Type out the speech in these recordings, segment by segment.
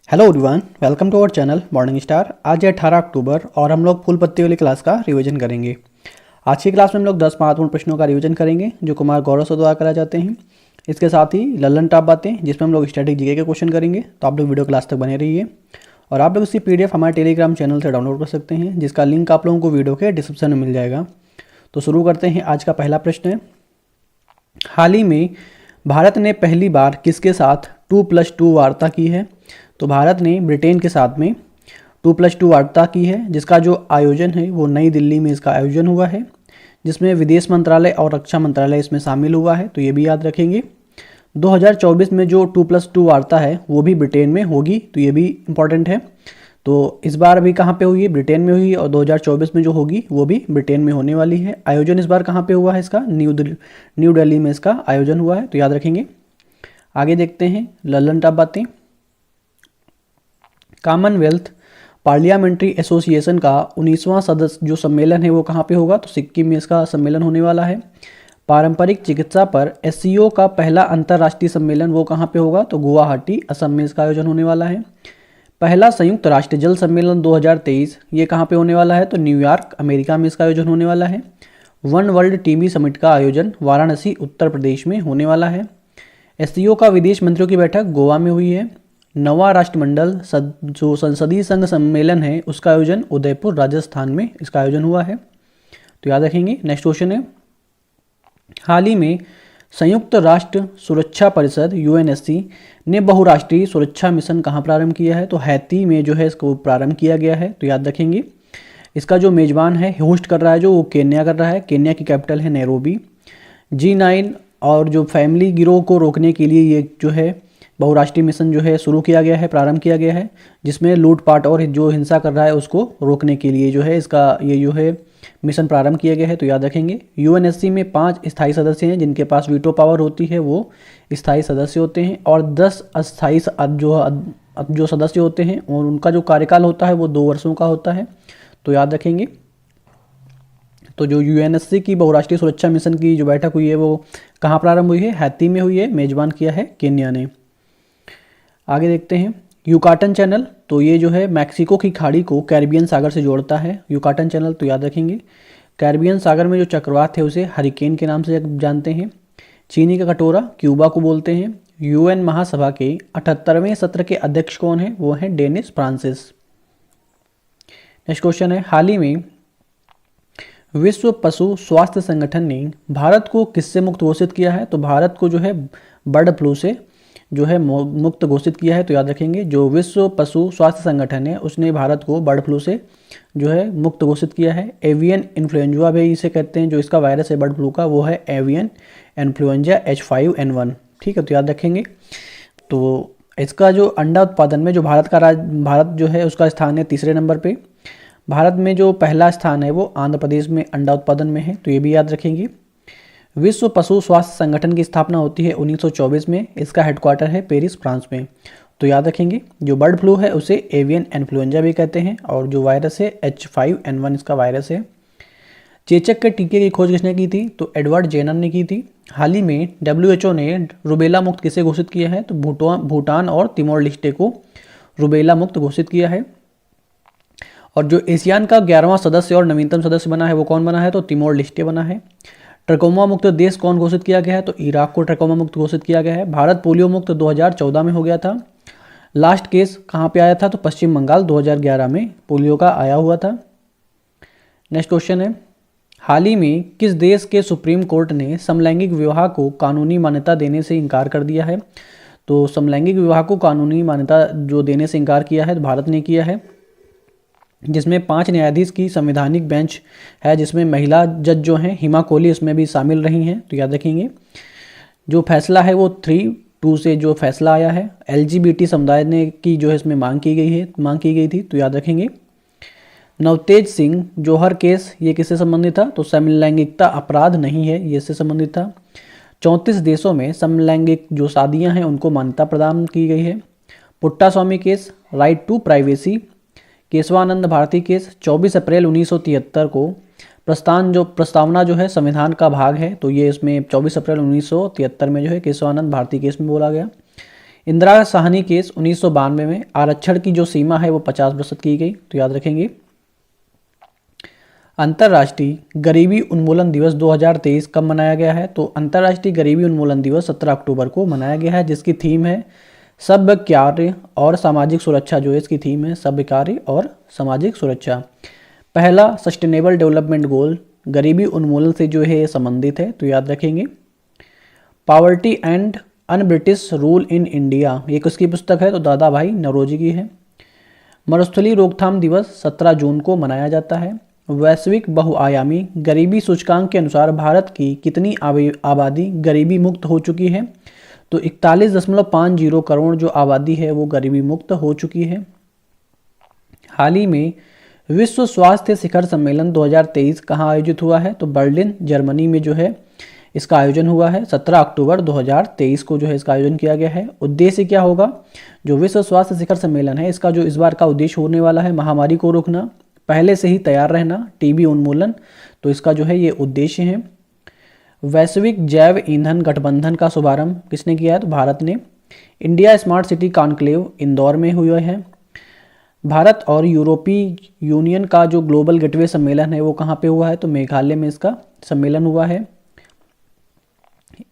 Hello everyone, welcome to our channel morning star. आज है 18 अक्टूबर और हम लोग फूल पत्ती वाली क्लास का रिवीजन करेंगे। आज की क्लास में हम लोग 10 महत्वपूर्ण प्रश्नों का रिवीजन करेंगे जो कुमार गौरव से द्वारा कराए जाते हैं। इसके साथ ही लल्लन टॉप बातें जिसमें हम लोग स्टैटिक जीके के क्वेश्चन करेंगे। तो आप लोग वीडियो क्लास तक बने रहिए और आप लोग इसकी PDF हमारे टेलीग्राम चैनल से डाउनलोड कर सकते हैं, जिसका लिंक आप लोगों को वीडियो के डिस्क्रिप्शन में मिल जाएगा। तो शुरू करते हैं। आज का पहला प्रश्न है, हाल ही में भारत ने पहली बार किसके साथ 2+2 वार्ता की है? तो भारत ने ब्रिटेन के साथ में 2+2 वार्ता की है, जिसका जो आयोजन है वो नई दिल्ली में इसका आयोजन हुआ है, जिसमें विदेश मंत्रालय और रक्षा मंत्रालय इसमें शामिल हुआ है। तो ये भी याद रखेंगे। 2024 में जो 2+2 वार्ता है वो भी ब्रिटेन में होगी, तो ये भी इम्पॉर्टेंट है। तो इस बार अभी कहाँ पे हुई है? ब्रिटेन में हुई, और 2024 में जो होगी वो भी ब्रिटेन में होने वाली है। आयोजन इस बार कहाँ पे हुआ है इसका? न्यू दिल्ली में इसका आयोजन हुआ है, तो याद रखेंगे। आगे देखते हैं लल्लन टॉप बातें। कॉमनवेल्थ पार्लियामेंट्री एसोसिएशन का 19वां सदस्य जो सम्मेलन है वो कहाँ पे होगा? तो सिक्किम में इसका सम्मेलन होने वाला है। पारंपरिक चिकित्सा पर SCO का पहला अंतर्राष्ट्रीय सम्मेलन वो कहाँ पे होगा? तो गुवाहाटी असम में इसका आयोजन होने वाला है। पहला संयुक्त राष्ट्र जल सम्मेलन 2023 ये कहाँ पे होने वाला है? तो न्यूयॉर्क अमेरिका में इसका आयोजन होने वाला है। वन वर्ल्ड टीबी समिट का आयोजन वाराणसी उत्तर प्रदेश में होने वाला है। SCO का विदेश मंत्रियों की बैठक गोवा में हुई है। नवा राष्ट्रमंडल जो संसदीय संघ सम्मेलन है उसका आयोजन उदयपुर राजस्थान में इसका आयोजन हुआ है, तो याद रखेंगे। नेक्स्ट क्वेश्चन है, हाल ही में संयुक्त राष्ट्र सुरक्षा परिषद UNSC ने बहुराष्ट्रीय सुरक्षा मिशन कहाँ प्रारंभ किया है? तो हैती में जो है इसको प्रारंभ किया गया है, तो याद रखेंगे। इसका जो मेजबान है होस्ट कर रहा है जो वो केन्या कर रहा है। केन्या की कैपिटल है नैरोबी। G9 और जो फैमिली गिरोह को रोकने के लिए ये जो है बहुराष्ट्रीय मिशन जो है शुरू किया गया है, प्रारंभ किया गया है, जिसमें लूटपाट और जो हिंसा कर रहा है उसको रोकने के लिए जो है इसका ये जो है मिशन प्रारंभ किया गया है, तो याद रखेंगे। UNSC में 5 स्थायी सदस्य हैं जिनके पास वीटो पावर होती है, वो स्थायी सदस्य होते हैं, और 10 अस्थायी जो सदस्य होते हैं और उनका जो कार्यकाल होता है वो 2 वर्षों का होता है, तो याद रखेंगे। तो जो UNSC की बहुराष्ट्रीय सुरक्षा मिशन की जो बैठक हुई है वो कहाँ प्रारंभ हुई है? हैती में हुई है। मेजबान किया है केन्या ने। आगे देखते हैं, युकाटन चैनल, तो ये जो है मैक्सिको की खाड़ी को कैरिबियन सागर से जोड़ता है। युकाटन चैनल, तो याद रखेंगे। कैरिबियन सागर में जो चक्रवात है उसे हरिकेन के नाम से जानते हैं। चीनी का कटोरा क्यूबा को बोलते हैं। UN महासभा के 78वें सत्र के अध्यक्ष कौन है? वो है डेनिस फ्रांसिस। नेक्स्ट क्वेश्चन है, हाल ही में विश्व पशु स्वास्थ्य संगठन ने भारत को किससे मुक्त घोषित किया है? तो भारत को जो है बर्ड फ्लू से जो है मुक्त घोषित किया है, तो याद रखेंगे। जो विश्व पशु स्वास्थ्य संगठन है उसने भारत को बर्ड फ्लू से जो है मुक्त घोषित किया है। एवियन इन्फ्लुएंजा भी इसे कहते हैं, जो इसका वायरस है बर्ड फ्लू का वो है एवियन इन्फ्लुएंजा H5N1, ठीक है, तो याद रखेंगे। तो इसका जो अंडा उत्पादन में जो भारत जो है उसका स्थान है 3रे नंबर पे। भारत में जो पहला स्थान है वो आंध्र प्रदेश में अंडा उत्पादन में है, तो ये भी याद रखेंगे। विश्व पशु स्वास्थ्य संगठन की स्थापना होती है 1924 में। इसका हेडक्वार्टर है पेरिस, फ्रांस में, तो याद रखेंगे। जो बर्ड फ्लू है उसे एवियन इन्फ्लुएंजा भी कहते हैं, और जो वायरस है H5N1 इसका वायरस है। चेचक के टीके की खोज किसने की थी? तो एडवर्ड जेनर ने की थी। हाल ही में WHO ने रुबेला मुक्त किसे घोषित किया है? तो भूटान और तिमोर लिस्टे को रुबेला मुक्त घोषित किया है। और जो एशियान का 11वां सदस्य और नवीनतम सदस्य बना है वो कौन बना है? तो तिमोर लिस्टे बना है। ट्रकोमा मुक्त देश कौन घोषित किया गया है? तो इराक को ट्रकोमा मुक्त घोषित किया गया है। भारत पोलियो मुक्त 2014 में हो गया था। लास्ट केस कहाँ पे आया था? तो पश्चिम बंगाल 2011 में पोलियो का आया हुआ था। नेक्स्ट क्वेश्चन है, हाल ही में किस देश के सुप्रीम कोर्ट ने समलैंगिक विवाह को कानूनी मान्यता देने से इनकार कर दिया है? तो समलैंगिक विवाह को कानूनी मान्यता जो देने से इनकार किया है तो भारत ने किया है, जिसमें 5 न्यायाधीश की संवैधानिक बेंच है, जिसमें महिला जज जो हैं हिमा कोहली उसमें भी शामिल रही हैं, तो याद रखेंगे। जो फैसला है वो 3-2 से जो फैसला आया है। LGBT समुदाय ने की जो है इसमें मांग की गई थी, तो याद रखेंगे। नवतेज सिंह जौहर केस ये किससे संबंधित था? तो समलैंगिकता अपराध नहीं है, ये इससे संबंधित था। 34 देशों में समलैंगिक जो शादियाँ हैं उनको मान्यता प्रदान की गई है। Putta Swamy case, right to privacy. Kesavananda Bharati case 24 अप्रैल 1973 को प्रस्तावना जो है संविधान का भाग है, तो ये इसमें 24 अप्रैल 1973 में जो है केशवानंद भारती केस में बोला गया। इंदिरा साहनी केस 1992 में आरक्षण की जो सीमा है वो 50% की गई, तो याद रखेंगे। अंतर्राष्ट्रीय गरीबी उन्मूलन दिवस 2023 कब मनाया गया है? तो अंतर्राष्ट्रीय गरीबी उन्मूलन दिवस 17 अक्टूबर को मनाया गया है, जिसकी थीम है सभ्य कार्य और सामाजिक सुरक्षा। जो इसकी थीम है सभ्य कार्य और सामाजिक सुरक्षा। पहला सस्टेनेबल डेवलपमेंट गोल गरीबी उन्मूलन से जो है संबंधित है, तो याद रखेंगे। Poverty and un British rule in India, ये किसकी पुस्तक है? तो दादा भाई नौरोजी की है। मरुस्थलीय रोकथाम दिवस 17 जून को मनाया जाता है। वैश्विक बहुआयामी गरीबी सूचकांक के अनुसार भारत की कितनी आबादी गरीबी मुक्त हो चुकी है? तो 41.50 करोड़ जो आबादी है वो गरीबी मुक्त हो चुकी है। हाल ही में विश्व स्वास्थ्य शिखर सम्मेलन 2023 कहाँ आयोजित हुआ है? तो बर्लिन जर्मनी में जो है इसका आयोजन हुआ है। 17 अक्टूबर 2023 को जो है इसका आयोजन किया गया है। उद्देश्य क्या होगा? जो विश्व स्वास्थ्य शिखर सम्मेलन है इसका जो इस बार का उद्देश्य होने वाला है महामारी को रोकना, पहले से ही तैयार रहना, टीबी उन्मूलन, तो इसका जो है ये उद्देश्य है। वैश्विक जैव ईंधन गठबंधन का शुभारंभ किसने किया है? तो भारत ने। India smart city conclave Indore में हुए हैं। भारत और यूरोपीय यूनियन का जो ग्लोबल गेटवे सम्मेलन है वो कहाँ पे हुआ है? तो मेघालय में इसका सम्मेलन हुआ है।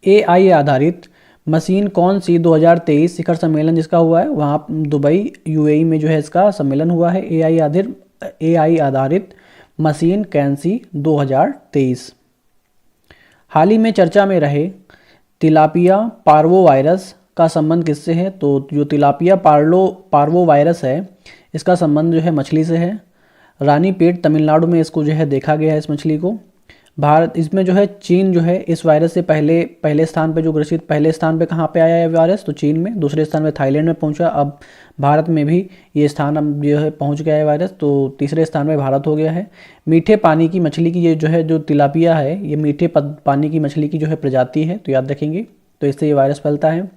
AI आधारित मशीन कौन सी 2023 शिखर सम्मेलन जिसका हुआ है वहाँ दुबई UAE में जो है इसका सम्मेलन हुआ है। AI आधारित मशीन कैंसी 2023। हाल ही में चर्चा में रहे तिलापिया पार्वो वायरस का संबंध किससे है? तो जो तिलापिया पार्वो वायरस है इसका संबंध जो है मछली से है। रानीपेट तमिलनाडु में इसको जो है देखा गया है इस मछली को। भारत इसमें जो है चीन जो है इस वायरस से पहले स्थान पे जो ग्रसित पहले स्थान पे कहाँ पे आया है वायरस? तो चीन में। दूसरे स्थान पे थाईलैंड में पहुंचा। अब भारत में भी ये स्थान अब जो है पहुंच गया है वायरस, तो तीसरे स्थान पे भारत हो गया है। मीठे पानी की मछली की ये जो है जो तिलापिया है ये मीठे पानी की मछली की जो है प्रजाति है, तो याद रखेंगे। तो इससे ये वायरस फैलता है।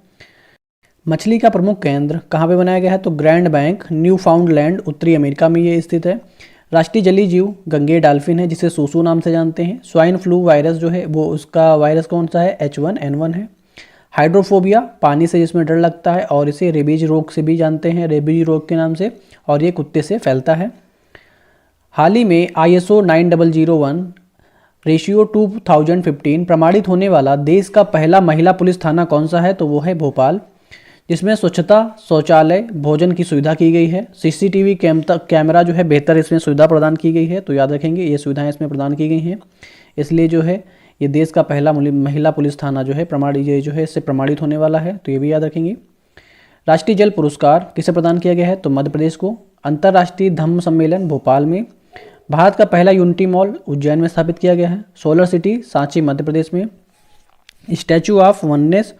मछली का प्रमुख केंद्र कहाँ पे बनाया गया है? तो ग्रैंड बैंक न्यू फाउंडलैंड उत्तरी अमेरिका में ये स्थित है। राष्ट्रीय जलीय जीव गंगेय डाल्फिन है जिसे सूसू नाम से जानते हैं। स्वाइन फ्लू वायरस जो है वो उसका वायरस कौन सा है? H1N1 है। हाइड्रोफोबिया पानी से जिसमें डर लगता है और इसे रेबीज रोग से भी जानते हैं, रेबीज रोग के नाम से, और ये कुत्ते से फैलता है। हाल ही में ISO 9001 रेशियो 2015 प्रमाणित होने वाला देश का पहला महिला पुलिस थाना कौन सा है? तो वो है भोपाल, जिसमें स्वच्छता, शौचालय, भोजन की सुविधा की गई है। CCTV कैमरा जो है बेहतर इसमें सुविधा प्रदान की गई है, तो याद रखेंगे ये सुविधाएं इसमें प्रदान की गई हैं। इसलिए जो है ये देश का पहला महिला पुलिस थाना जो है प्रमाणित ये जो है इससे प्रमाणित होने वाला है, तो ये भी याद रखेंगे। राष्ट्रीय जल पुरस्कार किसे प्रदान किया गया है? तो मध्य प्रदेश को। अंतर्राष्ट्रीय धम्म सम्मेलन भोपाल में। भारत का पहला यूनिटी मॉल उज्जैन में स्थापित किया गया है। सोलर सिटी सांची मध्य प्रदेश में। Statue of oneness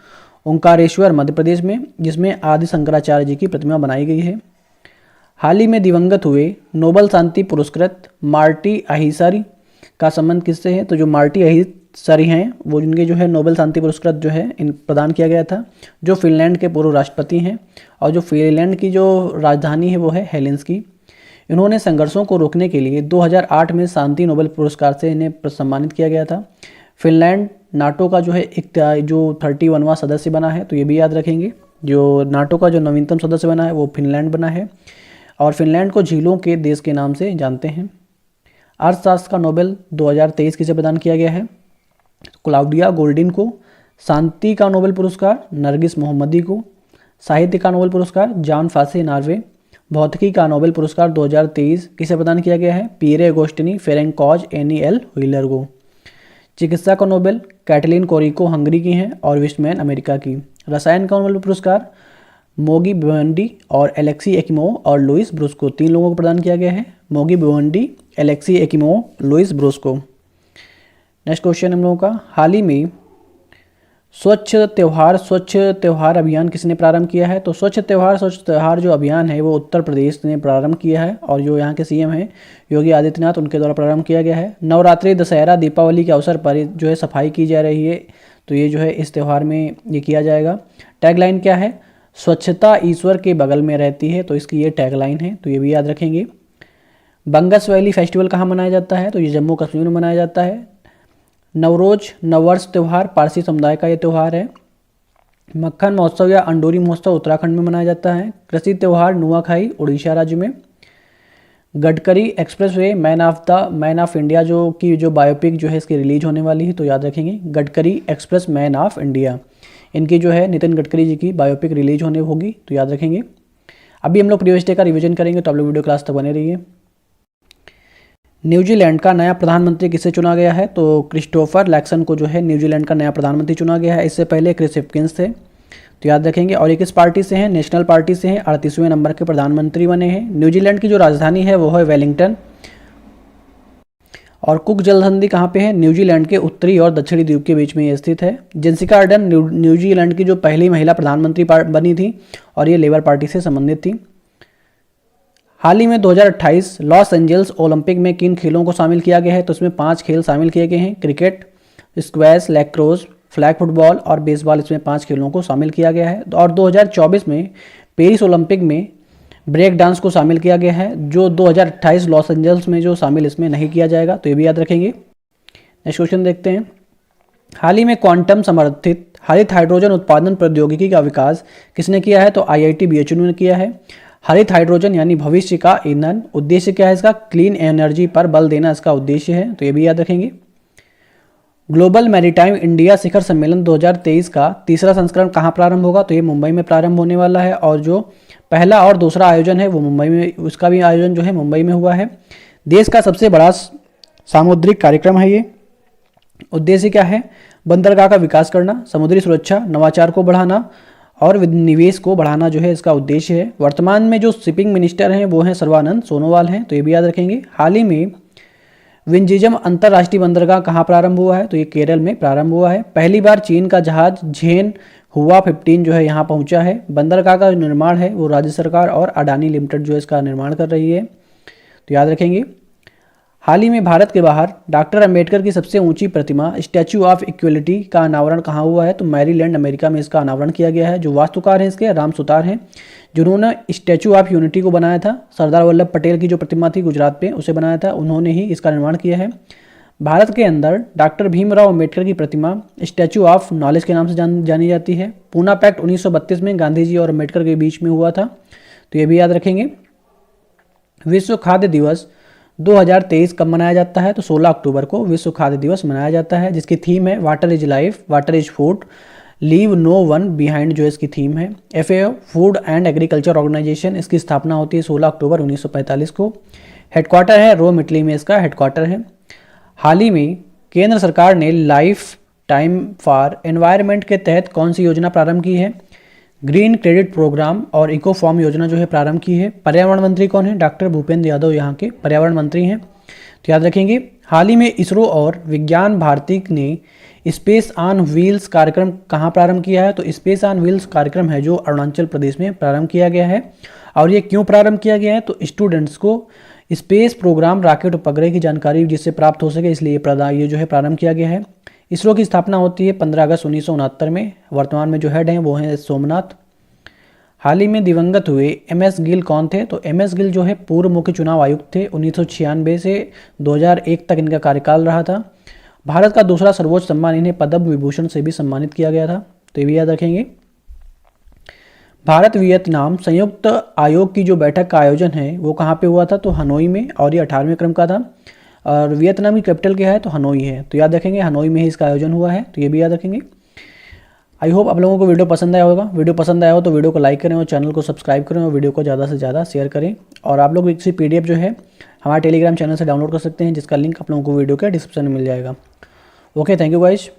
Omkareshwar Madhya Pradesh में, जिसमें आदि शंकराचार्य जी की प्रतिमा बनाई गई है। हाल ही में दिवंगत हुए नोबल शांति पुरस्कृत मार्टी अहिसरी का संबंध किससे है? तो जो मार्टी अहिसरी हैं वो जिनके जो है नोबल शांति पुरस्कृत जो है इन प्रदान किया गया था, जो फिनलैंड के पूर्व राष्ट्रपति हैं और जो फिनलैंड की जो राजधानी है वो है हेलेंस्की। इन्होंने संघर्षों को रोकने के लिए 2008 में शांति नोबेल पुरस्कार से इन्हें सम्मानित किया गया था। फिनलैंड नाटो का जो है एक जो 31वां सदस्य बना है, तो ये भी याद रखेंगे। जो नाटो का जो नवीनतम सदस्य बना है वो फिनलैंड बना है और फिनलैंड को झीलों के देश के नाम से जानते हैं। अर्थशास्त्र का नोबेल 2023 किसे प्रदान किया गया है? क्लाउडिया गोल्डिन को। शांति का नोबेल पुरस्कार नरगिस मोहम्मदी को। साहित्य का नोबेल पुरस्कार जॉन फासे नॉर्वे। भौतिकी का नोबेल पुरस्कार 2023 किसे प्रदान किया गया है? Pierre Agostini, Ferenc Krausz, Anne L'Huillier को। चिकित्सा का नोबेल कैटलिन कोरिको हंगरी की हैं और विस्टमैन अमेरिका की। रसायन का नोबेल पुरस्कार मोगी बुवंडी और एलेक्सी एकिमोव और लुइस ब्रूस को, 3 लोगों को प्रदान किया गया है। मोगी बुवंडी, एलेक्सी एकिमोव, लुइस ब्रूस को। नेक्स्ट क्वेश्चन हम लोगों का, हाल ही में स्वच्छ त्यौहार अभियान किसने प्रारंभ किया है? तो स्वच्छ त्यौहार जो अभियान है वो उत्तर प्रदेश ने प्रारंभ किया है और जो यहाँ के CM हैं योगी आदित्यनाथ उनके द्वारा प्रारंभ किया गया है। नवरात्रि, दशहरा, दीपावली के अवसर पर जो है सफाई की जा रही है, तो ये जो है इस त्यौहार में ये किया जाएगा। टैगलाइन क्या है? स्वच्छता ईश्वर के बगल में रहती है, तो इसकी ये टैगलाइन है, तो ये भी याद रखेंगे। बंगस वैली फेस्टिवल कहाँ मनाया जाता है? तो ये जम्मू कश्मीर में मनाया जाता है। नवरोज नववर्ष त्यौहार पारसी समुदाय का ये त्यौहार है। मक्खन महोत्सव या अंडोरी महोत्सव उत्तराखंड में मनाया जाता है। कृषि त्यौहार नुआखाई उड़ीसा राज्य में। Gadkari expressway man of India जो बायोपिक जो है इसकी रिलीज होने वाली है, तो याद रखेंगे Gadkari express man of India, इनकी जो है नितिन गडकरी जी की बायोपिक रिलीज होने होगी, तो याद रखेंगे। अभी हम लोग प्रीवियस डे का रिवीजन करेंगे, तो आप लोग वीडियो क्लास तक बने रहिए। न्यूजीलैंड का नया प्रधानमंत्री किसे चुना गया है, तो क्रिस्टोफर लैक्सन को जो है न्यूजीलैंड का नया प्रधानमंत्री चुना गया है। इससे पहले क्रिस हिपकिंस थे, तो याद रखेंगे। और ये किस पार्टी से हैं, नेशनल पार्टी से हैं, 38वें नंबर के प्रधानमंत्री बने हैं। न्यूजीलैंड की जो राजधानी है वो है वेलिंगटन। और कुक जलसंधि कहाँ पे है, न्यूजीलैंड के उत्तरी और दक्षिणी द्वीप के बीच में ये स्थित है। जेसिका अर्डन न्यूजीलैंड की जो पहली महिला प्रधानमंत्री बनी थी और ये लेबर पार्टी से संबंधित थी। हाल ही में 2028 लॉस एंजल्स ओलंपिक में किन खेलों को शामिल किया गया है, तो इसमें 5 खेल शामिल किए गए हैं। Cricket, squash, lacrosse, flag football और बेसबॉल, इसमें 5 खेलों को शामिल किया गया है। और 2024 में पेरिस ओलंपिक में ब्रेक डांस को शामिल किया गया है, जो 2028 लॉस एंजल्स में जो शामिल इसमें नहीं किया जाएगा, तो ये भी याद रखेंगे। नेक्स्ट क्वेश्चन देखते हैं। हाल ही में क्वांटम समर्थित हरित हाइड्रोजन उत्पादन प्रौद्योगिकी का विकास किसने किया है, तो IIT BHU ने किया है। हरित हाइड्रोजन यानी भविष्य का ईंधन, उद्देश्य क्या है इसका, क्लीन एनर्जी पर बल देना इसका उद्देश्य है, तो ये भी याद रखेंगे। ग्लोबल मैरीटाइम इंडिया शिखर सम्मेलन 2023 का तीसरा संस्करण कहाँ प्रारंभ होगा, तो ये मुंबई में प्रारंभ होने वाला है। और जो पहला और दूसरा आयोजन है वो मुंबई में, उसका भी आयोजन जो है मुंबई में हुआ है। देश का सबसे बड़ा सामुद्रिक कार्यक्रम है ये। उद्देश्य क्या है, बंदरगाह का विकास करना, समुद्री सुरक्षा, नवाचार को बढ़ाना और निवेश को बढ़ाना जो है इसका उद्देश्य है। वर्तमान में जो शिपिंग मिनिस्टर हैं वो हैं सर्बानंद सोनोवाल हैं, तो ये भी याद रखेंगे। हाल ही में विंजिजम अंतर्राष्ट्रीय बंदरगाह कहाँ प्रारंभ हुआ है, तो ये केरल में प्रारंभ हुआ है। पहली बार चीन का जहाज झेन हुआ 15 जो है यहाँ पहुँचा है। बंदरगाह का जो निर्माण है वो राज्य सरकार और अडानी लिमिटेड जो है इसका निर्माण कर रही है, तो याद रखेंगे। हाल ही में भारत के बाहर डॉक्टर अंबेडकर की सबसे ऊंची प्रतिमा स्टैचू ऑफ इक्वलिटी का अनावरण कहाँ हुआ है, तो मैरीलैंड अमेरिका में इसका अनावरण किया गया है। जो वास्तुकार हैं इसके राम सुतार हैं, जिन्होंने स्टैचू ऑफ यूनिटी को बनाया था। सरदार वल्लभ पटेल की जो प्रतिमा थी गुजरात पे, उसे बनाया था, उन्होंने ही इसका निर्माण किया है। भारत के अंदर डॉक्टर भीमराव अम्बेडकर की प्रतिमा स्टैचू ऑफ नॉलेज के नाम से जानी जाती है। पूना पैक्ट 1932 में गांधी जी और अम्बेडकर के बीच में हुआ था, तो ये भी याद रखेंगे। विश्व खाद्य दिवस 2023 कब मनाया जाता है, तो 16 अक्टूबर को विश्व खाद्य दिवस मनाया जाता है, जिसकी थीम है water is life, water is food, leave no one behind जो इसकी थीम है। FAO food and agriculture organisation, इसकी स्थापना होती है 16 अक्टूबर 1945 को। हेडक्वार्टर है रोम, इटली में इसका हेडक्वार्टर है। हाल ही में केंद्र सरकार ने लाइफ टाइम फॉर एनवायरनमेंट के तहत कौन सी योजना प्रारंभ की है, ग्रीन क्रेडिट प्रोग्राम और इको फॉर्म योजना जो है प्रारंभ की है। पर्यावरण मंत्री कौन है, डॉक्टर भूपेंद्र यादव यहाँ के पर्यावरण मंत्री हैं, तो याद रखेंगे। हाल ही में इसरो और विज्ञान भारती ने स्पेस ऑन व्हील्स कार्यक्रम कहाँ प्रारंभ किया है, तो स्पेस ऑन व्हील्स कार्यक्रम है जो अरुणाचल प्रदेश में प्रारंभ किया गया है। और ये क्यों प्रारंभ किया गया है, तो स्टूडेंट्स को स्पेस प्रोग्राम, रॉकेट, उपग्रह की जानकारी जिससे प्राप्त हो सके, इसलिए ये जो है प्रारंभ किया गया है। इसरो की स्थापना होती है 15 अगस्त 1969 में। वर्तमान में जो हेड हैं वो हैं सोमनाथ। हाल ही में दिवंगत हुए MS गिल कौन थे, तो MS गिल जो है पूर्व मुख्य चुनाव आयुक्त थे। 1996 से 2001 तक इनका कार्यकाल रहा था। भारत का दूसरा सर्वोच्च सम्मान इन्हें पद्म विभूषण से भी सम्मानित किया गया था, तो ये भी याद रखेंगे। भारत वियतनाम संयुक्त आयोग की जो बैठक का आयोजन है वो कहाँ पे हुआ था, तो हनोई में, और ये 18वें क्रम का था। और वियतनाम की कैपिटल क्या है, तो हनोई है, तो याद रखेंगे हनोई में ही इसका आयोजन हुआ है, तो ये भी याद रखेंगे। आई होप आप लोगों को वीडियो पसंद आया होगा। वीडियो पसंद आया हो तो वीडियो को लाइक करें और चैनल को सब्सक्राइब करें और वीडियो को ज़्यादा से ज़्यादा शेयर करें। और आप लोग इसी PDF जो है हमारे टेलीग्राम चैनल से डाउनलोड कर सकते हैं, जिसका लिंक आप लोगों को वीडियो के डिस्क्रिप्शन में मिल जाएगा। Okay, thank you guys.